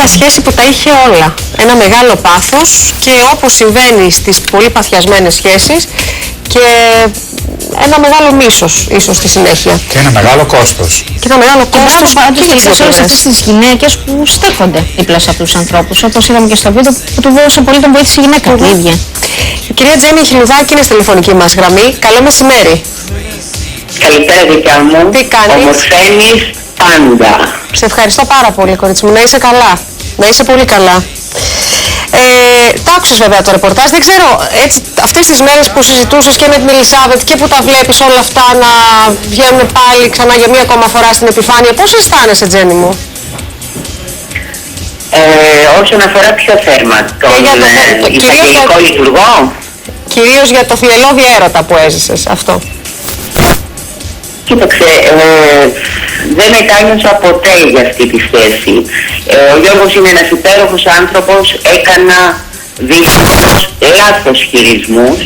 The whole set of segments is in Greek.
μια σχέση που τα είχε όλα. Ένα μεγάλο πάθος και όπως συμβαίνει στις πολύ παθιασμένες σχέσεις και ένα μεγάλο μίσος ίσως στη συνέχεια. Και ένα μεγάλο κόστος. Και ένα μεγάλο κόστος. Πάντως τελικά σε όλες αυτές τις γυναίκες που στέκονται δίπλα σε αυτούς τους ανθρώπους. Όπως είδαμε και στο βίντεο που του δώσε πολύ τον βοήθησε η γυναίκα η ίδια. Η κυρία Τζέννη Χιλουδάκη είναι στη τηλεφωνική μας γραμμή. Καλό μεσημέρι. Καλησπέρα δικιά μου. Τι κάνεις? Ομορφαίνεις πάντα. Σε ευχαριστώ πάρα πολύ, κορίτσι μου. Να είσαι καλά. Να είσαι πολύ καλά. Το άκουσες βέβαια το ρεπορτάζ. Δεν ξέρω, έτσι, αυτές τις μέρες που συζητούσες και με την Ελισάβετ και που τα βλέπεις όλα αυτά να βγαίνουν πάλι ξανά για μία ακόμα φορά στην επιφάνεια, πώς αισθάνεσαι, Τζέννη μου? Όσον αφορά πιο θέρμα, τον εισαγγελικό λειτουργό. Κυρίως για το θυελλώδη έρωτα που έζησες, αυτό. Κοίταξε, δεν μετάνιωσα ποτέ για αυτή τη σχέση. Ο Γιώργος είναι ένας υπέροχος άνθρωπος, έκανα δυστυχώς λάθος χειρισμούς.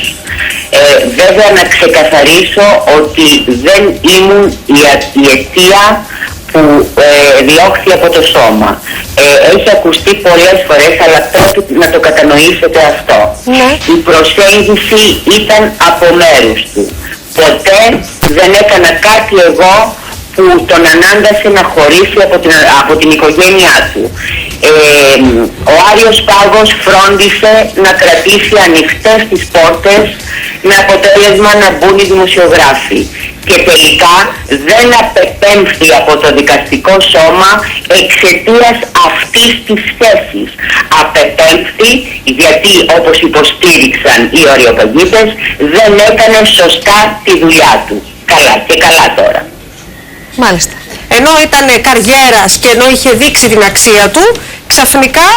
Βέβαια να ξεκαθαρίσω ότι δεν ήμουν η αιτία που διώχθη από το σώμα. Έχει ακουστεί πολλές φορές, αλλά πρέπει να το κατανοήσετε αυτό. Η προσέγγιση ήταν από μέρους του. Ποτέ δεν έκανα κάτι εγώ που τον ανάγκασε να χωρίσει από την οικογένειά του. Ο Άριος Πάγος φρόντισε να κρατήσει ανοιχτές τις πόρτες με αποτέλεσμα να μπουν οι δημοσιογράφοι. Και τελικά δεν απεπέμφθη από το δικαστικό σώμα εξαιτίας αυτής της σχέσης. Απεπέμφθη γιατί, όπως υποστήριξαν οι οριοπαγίτες, δεν έκανε σωστά τη δουλειά του. Καλά και καλά τώρα. Μάλιστα. Ενώ ήταν καριέρας και ενώ είχε δείξει την αξία του, ξαφνικά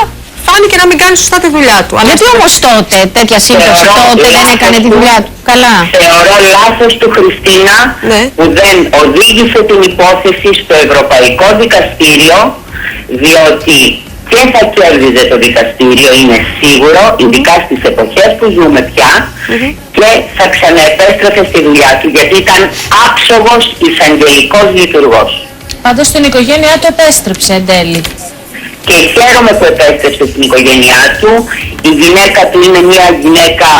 φάνηκε να μην κάνει σωστά τη δουλειά του. Γιατί όμως τότε τέτοια σύγκρουση, τότε δεν έκανε τη δουλειά του καλά? Θεωρώ λάθος του Χριστίνα που δεν οδήγησε την υπόθεση στο Ευρωπαϊκό Δικαστήριο, διότι και θα κέρδιζε το δικαστήριο, είναι σίγουρο, ειδικά στις εποχές που ζούμε πια, και θα ξαναεπέστρεφε στη δουλειά του, γιατί ήταν άψογος εισαγγελικός λειτουργός. Πάντως στην οικογένειά του επέστρεψε εν τέλει. Και χαίρομαι που επέστρεψε στην οικογένειά του. Η γυναίκα του είναι μια γυναίκα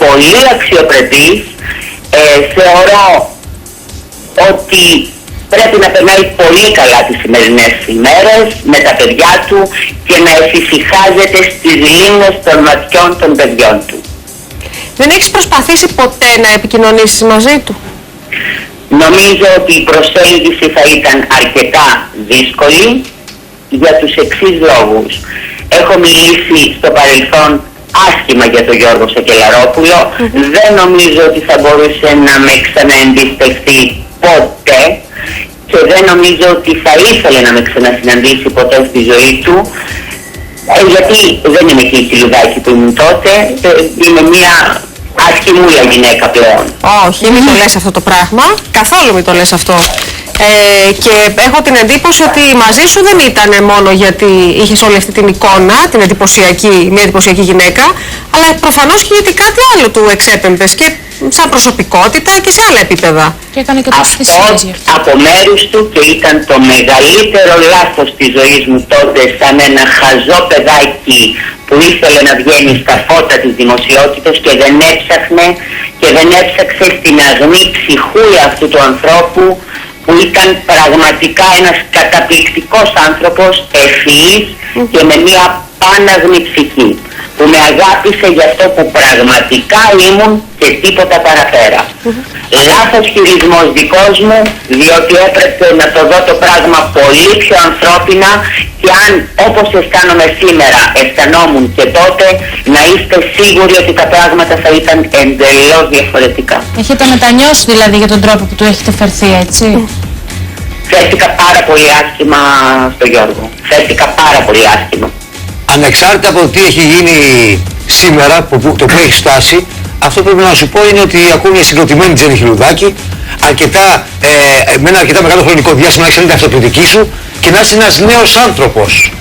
πολύ αξιοπρεπής. Θεωρώ ότι πρέπει να περνάει πολύ καλά τις σημερινές ημέρες με τα παιδιά του και να εφησυχάζεται στις λίμνες των ματιών των παιδιών του. Δεν έχεις προσπαθήσει ποτέ να επικοινωνήσεις μαζί του? Νομίζω ότι η προσέγγιση θα ήταν αρκετά δύσκολη για τους εξής λόγους. Έχω μιλήσει στο παρελθόν άσχημα για τον Γιώργο Σακελαρόπουλο. Δεν νομίζω ότι θα μπορούσε να με ξαναεμπιστευτεί ποτέ και δεν νομίζω ότι θα ήθελε να με ξανασυναντήσει ποτέ στη ζωή του, γιατί δεν είμαι και η Χιλουδάκη που ήμουν τότε, είμαι μια άσχημούλα γυναίκα πλέον. Όχι, μην το λες αυτό το πράγμα, καθόλου μην το λες αυτό. Και έχω την εντύπωση ότι μαζί σου δεν ήταν μόνο γιατί είχες όλη αυτή την εικόνα, την μια εντυπωσιακή γυναίκα, αλλά προφανώς και γιατί κάτι άλλο του εξέπεμπες και σαν προσωπικότητα και σε άλλα επίπεδα. Και έκανε και αυτό από μέρους του και ήταν το μεγαλύτερο λάθος της ζωής μου τότε, σαν ένα χαζό παιδάκι που ήθελε να βγαίνει στα φώτα της δημοσιότητας και δεν έψαξε στην αγνή ψυχούλα αυτού του ανθρώπου, που ήταν πραγματικά ένας καταπληκτικός άνθρωπος, ευφυής και με μια πάναγνη ψυχή, που με αγάπησε για αυτό που πραγματικά ήμουν και τίποτα παραπέρα. Λάθος χειρισμός δικός μου, διότι έπρεπε να το δω το πράγμα πολύ πιο ανθρώπινα και αν, όπως αισθάνομαι σήμερα, αισθανόμουν και τότε, να είστε σίγουροι ότι τα πράγματα θα ήταν εντελώς διαφορετικά. Έχετε μετανιώσει δηλαδή για τον τρόπο που του έχετε φερθεί, έτσι? Φέρθηκα πάρα πολύ άσχημα στο Γιώργο. Φέρθηκα πάρα πολύ άσχημα. Ανεξάρτητα από το τι έχει γίνει σήμερα, το που έχει φτάσει, αυτό που πρέπει να σου πω είναι ότι ακούω μια συγκροτημένη Τζέννη Χιλουδάκη, με ένα αρκετά μεγάλο χρονικό διάστημα να έχεις την αυτοκριτική σου και να είσαι ένας νέος άνθρωπος.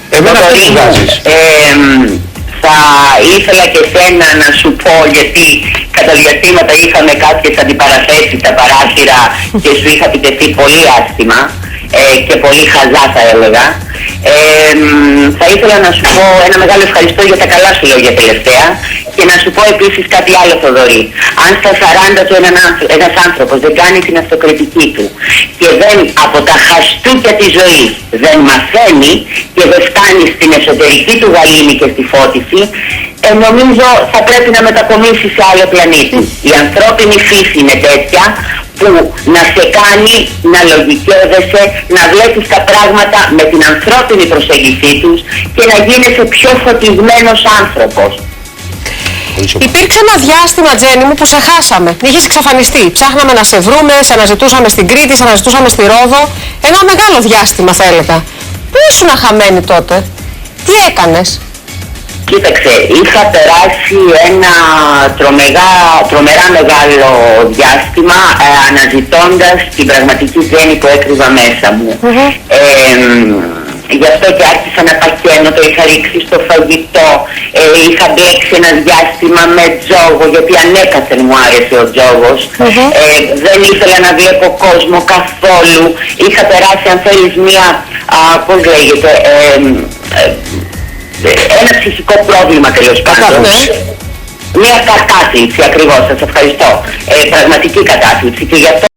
Εμένα αυτό μου βγάζεις. Θα ήθελα και σένα να σου πω, γιατί κατά διαστήματα είχαμε κάποιες αντιπαραθέσεις στα παράθυρα και σου είχα επιτεθεί πολύ άσχημα και πολύ χαζά θα έλεγα. Θα ήθελα να σου πω ένα μεγάλο ευχαριστώ για τα καλά σου λόγια τελευταία και να σου πω επίσης κάτι άλλο, Θοδωρή. Αν στα 40 του ένας άνθρωπος δεν κάνει την αυτοκριτική του και δεν από τα χαστούκια της ζωής δεν μαθαίνει και δεν φτάνει στην εσωτερική του γαλήνη και στη φώτιση, νομίζω θα πρέπει να μετακομίσει σε άλλο πλανήτη. Η ανθρώπινη φύση είναι τέτοια που να σε κάνει να λογικεύεσαι, να βλέπεις τα πράγματα με την ανθρώπινη προσέγγιση τους και να γίνεσαι πιο φωτισμένος άνθρωπος. Υπήρξε ένα διάστημα, Τζέννη μου, που σε χάσαμε. Είχες εξαφανιστεί. Ψάχναμε να σε βρούμε, σε αναζητούσαμε στην Κρήτη, σε αναζητούσαμε στη Ρόδο. Ένα μεγάλο διάστημα, θα έλεγα. Πού ήσουν χαμένη τότε, τι έκανες? Κοίταξε, είχα περάσει ένα τρομερά μεγάλο διάστημα αναζητώντας την πραγματική Τζέννη που έκρυβα μέσα μου. Γι' αυτό και άρχισα να παχαίνω, το είχα ρίξει στο φαγητό, είχα μπλέξει ένα διάστημα με τζόγο, γιατί ανέκαθεν μου άρεσε ο τζόγος. Δεν ήθελα να βλέπω κόσμο καθόλου. Είχα περάσει, αν θέλεις, πώς λέγεται, ένα ψυχικό πρόβλημα, τέλος πάντων. Μια κατάθλιψη, ακριβώς, σας ευχαριστώ. Πραγματική κατάθλιψη, και γι' αυτό